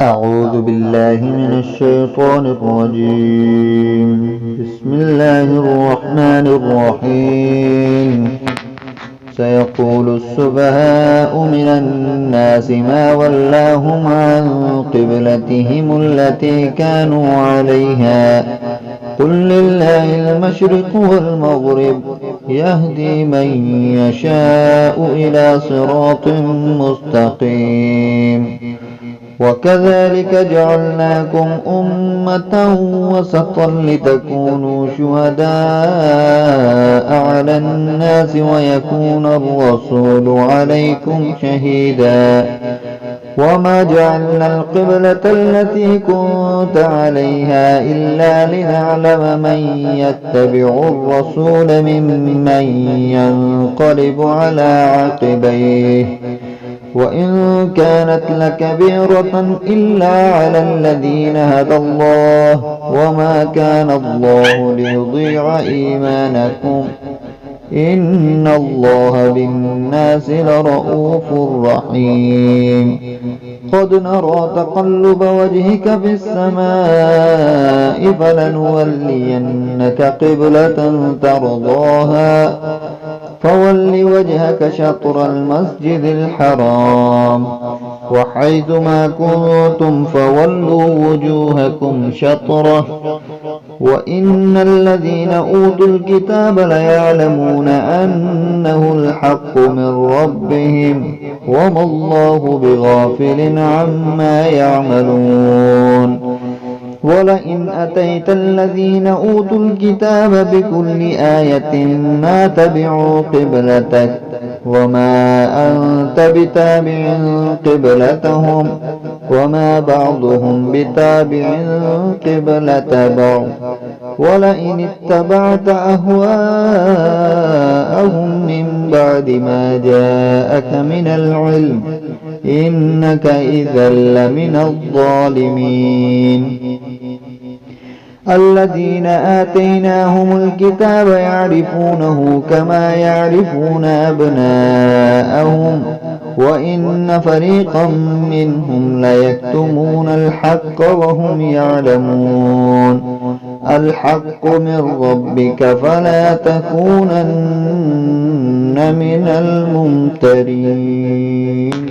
أعوذ بالله من الشيطان الرجيم. بسم الله الرحمن الرحيم. سيقول السفهاء من الناس ما ولاهم عن قبلتهم التي كانوا عليها قل لله المشرق والمغرب يهدي من يشاء إلى صراط مستقيم. وكذلك جعلناكم أمة وسطا لتكونوا شهداء على الناس ويكون الرسول عليكم شهيدا. وما جعلنا القبلة التي كنت عليها إلا لنعلم من يتبع الرسول ممن ينقلب على عقبيه وإن كانت لكبيرة إلا على الذين هدى الله وما كان الله ليضيع إيمانكم إن الله بالناس لرءوف رحيم. قد نرى تقلب وجهك في السماء فلنولينك قبلة ترضاها فول وجهك شطر المسجد الحرام وحيث ما كنتم فولوا وجوهكم شطره وإن الذين أوتوا الكتاب ليعلمون أنه الحق من ربهم وما الله بغافل عما يعملون. ولئن أتيت الذين أوتوا الكتاب بكل آية ما تبعوا قبلتك وما أنت بتابع قبلتهم وما بعضهم بتابع قبلة بعض ولئن اتبعت أهواءهم من بعد ما جاءك من العلم إنك إذا لمن الظالمين. الذين آتيناهم الكتاب يعرفونه كما يعرفون أبناءهم وإن فريقا منهم ليكتمون الحق وهم يعلمون. الحق من ربك فلا تكونن من الممترين.